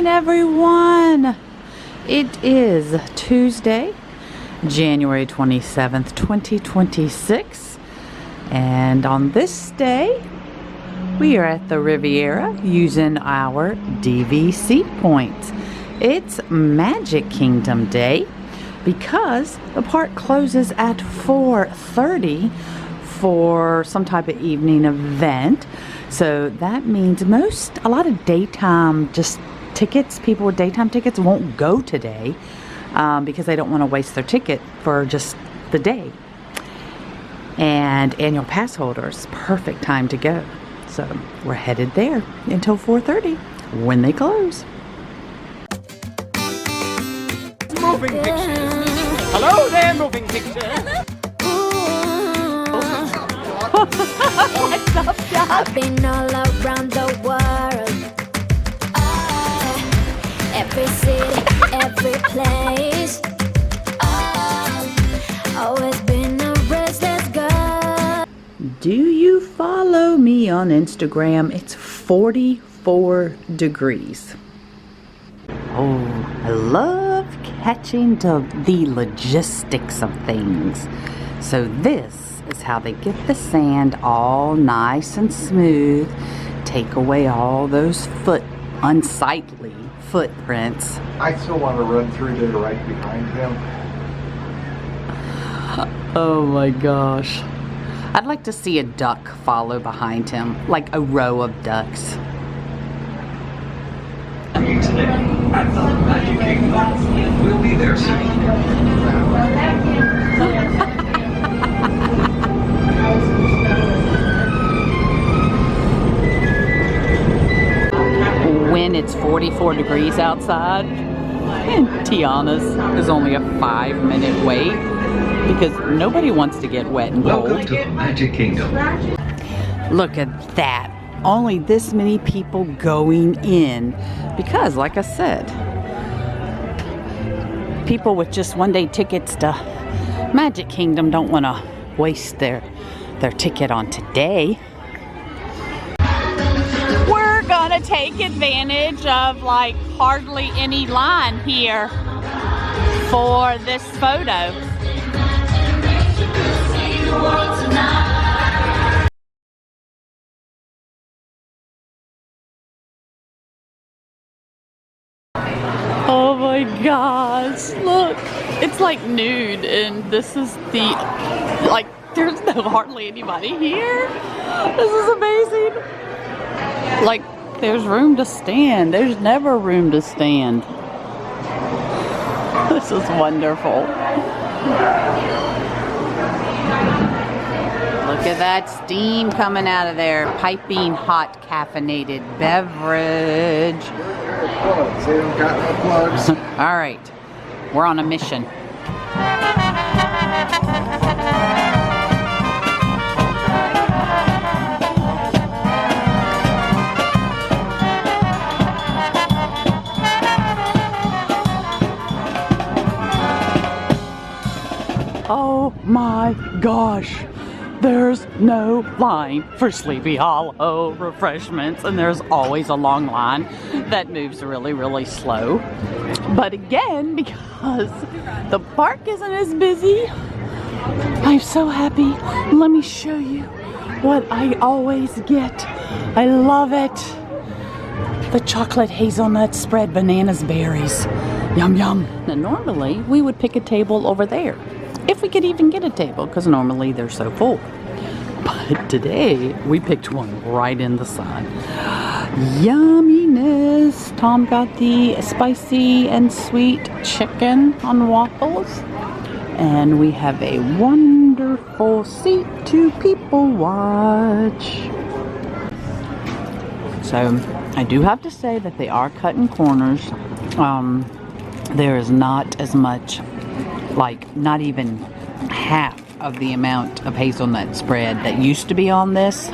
morning, everyone. It is Tuesday, January 27th, 2026. And on this day, we are at the Riviera using our DVC points. It's Magic Kingdom Day because the park closes at 4:30 for some type of evening event. So that means a lot of daytime tickets, people with daytime tickets won't go today because they don't want to waste their ticket for just the day. And annual pass holders, perfect time to go. So we're headed there until 4:30 when they close. Moving pictures. Hello there, moving pictures. What's up, Doc? I've been all around the world. Every city, every place. Always been a restless girl. Do you follow me on Instagram? It's 44 degrees. Oh, I love catching the logistics of things. So this is how they get the sand all nice and smooth, take away all those unsightly footprints. I still want to run through there right behind him. Oh my gosh. I'd like to see a duck follow behind him, like a row of ducks. Today at the Magic Kingdom. We'll be there soon. When it's 44 degrees outside, and Tiana's is only a 5-minute wait because nobody wants to get wet and cold. Welcome to Magic Kingdom. Look at that. Only this many people going in because, like I said, people with just one-day tickets to Magic Kingdom don't want to waste their ticket on today. We're gonna take advantage of like hardly any line here for this photo. Oh my gosh, look, it's like nude and this is there's hardly anybody here. This is amazing. Like, there's room to stand. There's never room to stand. This is wonderful. Look at that steam coming out of there. Piping hot caffeinated beverage. Plugs. They don't got no plugs. All right, we're on a mission. Oh my gosh, there's no line for Sleepy Hallow refreshments, and there's always a long line that moves really, really slow. But again, because the park isn't as busy, I'm so happy. Let me show you what I always get. I love it. The chocolate hazelnut spread bananas berries. Yum, yum. Now, normally, we would pick a table over there. If we could even get a table, because normally they're so full. But today, we picked one right in the sun. Yumminess! Tom got the spicy and sweet chicken on waffles. And we have a wonderful seat to people watch. So, I do have to say that they are cutting corners. There is not as much, like not even half of the amount of hazelnut spread that used to be on this,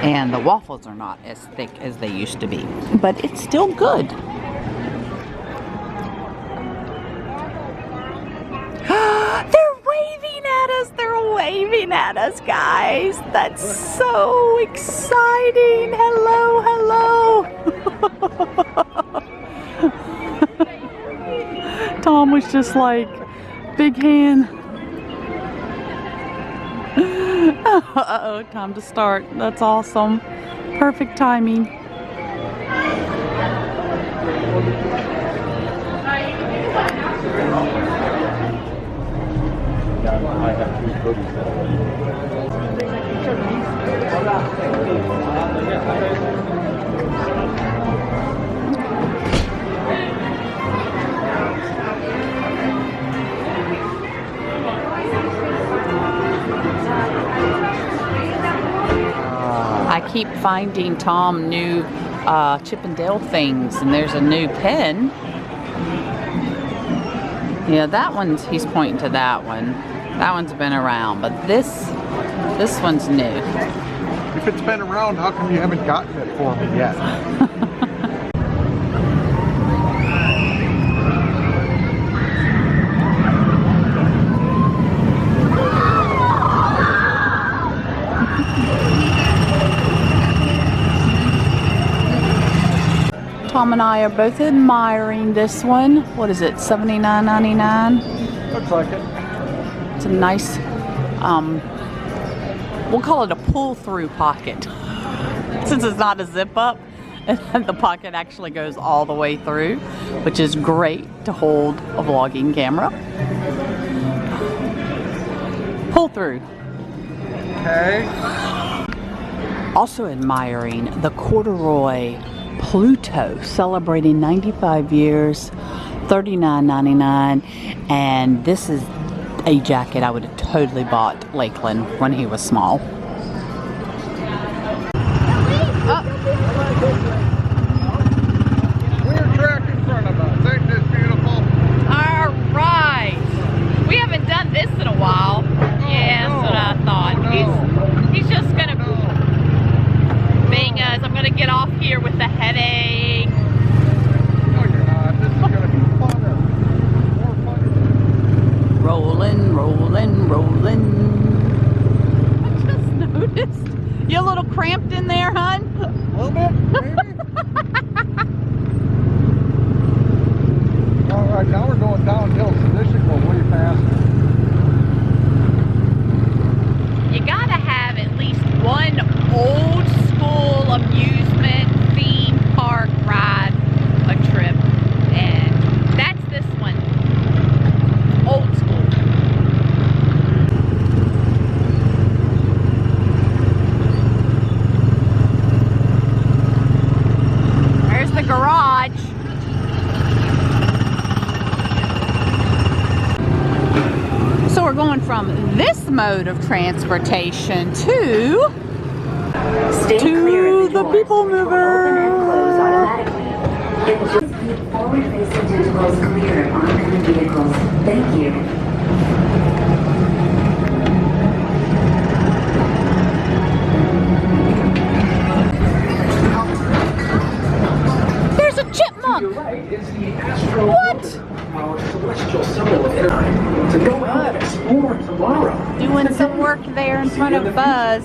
and the waffles are not as thick as they used to be, but it's still good. They're waving at us, guys. That's so exciting. Hello, hello. Tom was just like, big hand. Uh-oh, time to start. That's awesome. Perfect timing. I keep finding Tom new Chip and Dale things, and there's a new pen. Yeah, that one's, he's pointing to that one. That one's been around, but this one's new. If it's been around, how come you haven't gotten it for me yet? Tom and I are both admiring this one. What is it, $79.99? Looks like it. It's a nice, we'll call it a pull-through pocket. Since it's not a zip-up, and the pocket actually goes all the way through, which is great to hold a vlogging camera. Pull-through. Okay. Also admiring the corduroy Pluto, celebrating 95 years, $39.99, and this is a jacket I would have totally bought Lakeland when he was small. Weird track in front of us. Ain't this beautiful? All right, we haven't done this in a while. Yeah, that's what I thought. He's just gonna bang us. I'm gonna get off here with a headache. No, you're not. This is gonna be funner. More funner. Rolling, rolling, rolling. I just noticed. You a little cramped in there, hon? A little bit, maybe? All right, now we're going downhill, so this should go way faster. You gotta have at least one old school amusement theme park ride a trip, and that's this one. Old school. There's the garage. So we're going from this mode of transportation to the Peoplemover. Forward-facing tentacles clear of oncoming vehicles. Thank you. There's a chipmunk. What? Our celestial symbol of time. To go out and explore tomorrow. Doing some work there in front of Buzz.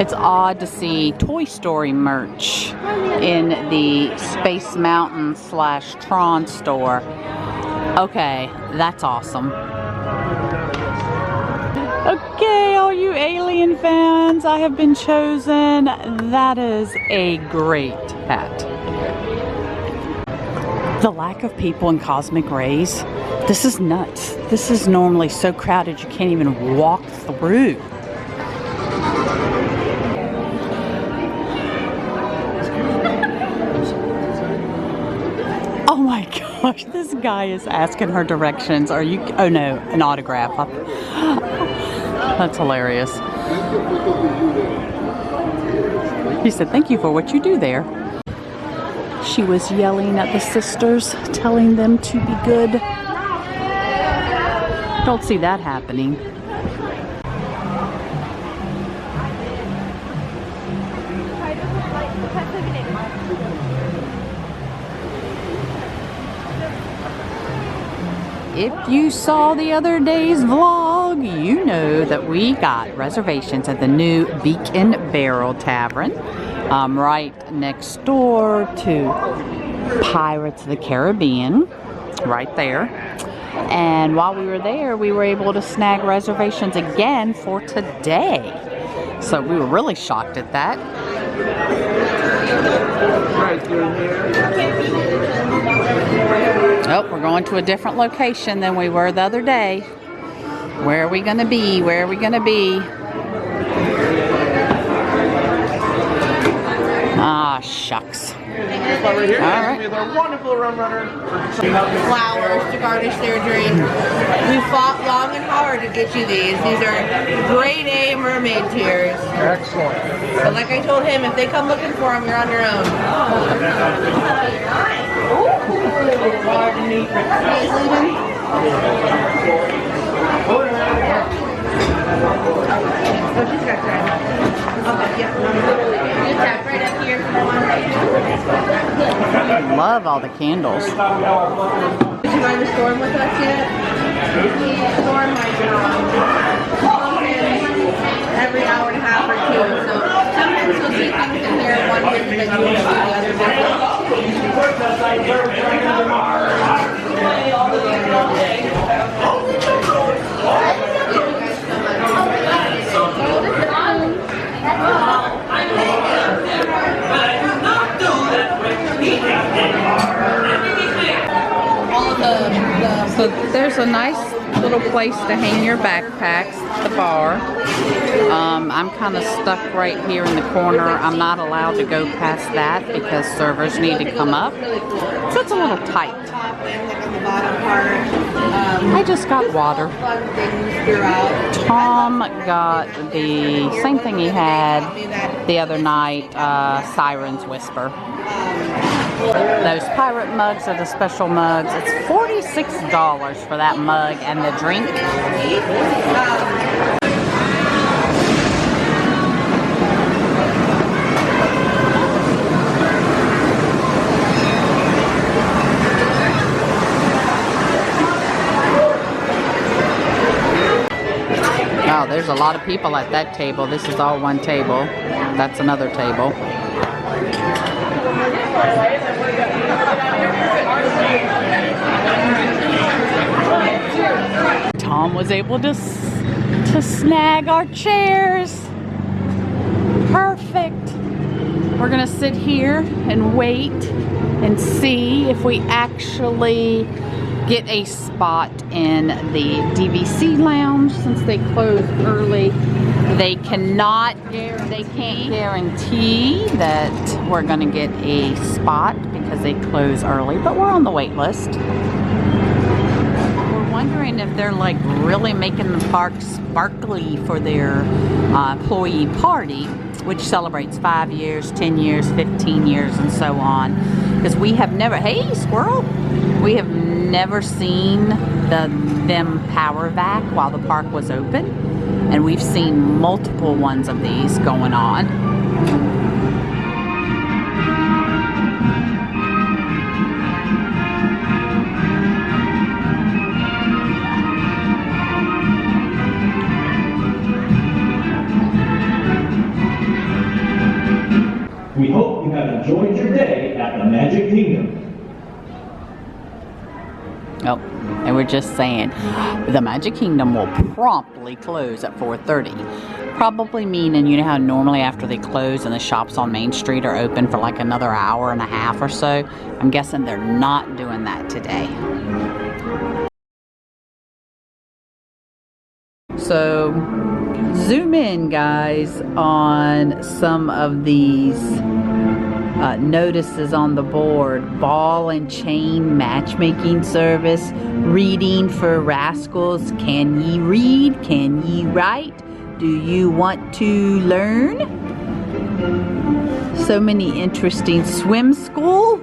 It's odd to see Toy Story merch in the Space Mountain / Tron store. Okay, that's awesome. Okay, all you alien fans, I have been chosen. That is a great hat. The lack of people in Cosmic Rays, this is nuts. This is normally so crowded you can't even walk through. Oh my gosh, this guy is asking her directions. Are you, oh no, an autograph. That's hilarious. He said, thank you for what you do there. She was yelling at the sisters, telling them to be good. Don't see that happening. If you saw the other day's vlog, vlog, you know that we got reservations at the new Beak and Barrel Tavern, right next door to Pirates of the Caribbean, right there. And while we were there, we were able to snag reservations again for today. So we were really shocked at that. Oh, we're going to a different location than we were the other day. Where are we gonna be? Where are we gonna be? Ah, shucks. Right here, All with our wonderful rum runner. Flowers to garnish their drink. We fought long and hard to get you these. These are grade A mermaid tears. Excellent. But like I told him, if they come looking for them, you're on your own. Oh, she's got time. Okay, yeah. Good tap right up here. Love all the candles. Did you mind the storm with us yet? Storm might come in every hour and a half or two. So sometimes you'll see things in here one way and then you'll see the other So there's a nice little place to hang your backpacks, the bar. I'm kind of stuck right here in the corner. I'm not allowed to go past that because servers need to come up. So it's a little tight. I just got water. Tom got the same thing he had the other night, Siren's Whisper. Those pirate mugs are the special mugs. It's $46 for that mug and the drink. Oh, there's a lot of people at that table. This is all one table. That's another table. Tom was able to snag our chairs. Perfect. We're gonna sit here and wait and see if we actually get a spot in the DVC lounge since they close early. They can't guarantee that we're gonna get a spot because they close early, but we're on the wait list. We're wondering if they're like really making the park sparkly for their employee party, which celebrates 5 years, 10 years, 15 years, and so on. Because we have never, hey squirrel, we have never seen them power vac while the park was open, and we've seen multiple ones of these going on. We hope you have enjoyed your day at the Magic Kingdom. Oh, and we're just saying, the Magic Kingdom will promptly close at 4:30. Probably meaning, you know how normally after they close and the shops on Main Street are open for like another hour and a half or so? I'm guessing they're not doing that today. So, zoom in, guys, on some of these notices on the board. Ball and chain matchmaking service. Reading for rascals. Can ye read? Can ye write? Do you want to learn? So many interesting. Swim school.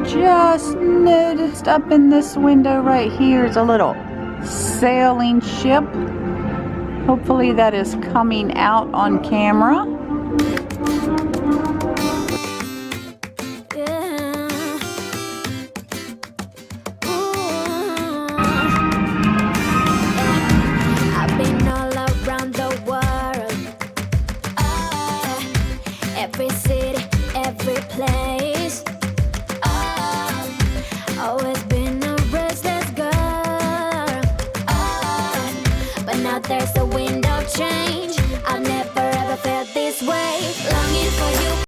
Just noticed up in this window right here is a little sailing ship. Hopefully that is coming out on camera. now there's a wind of change.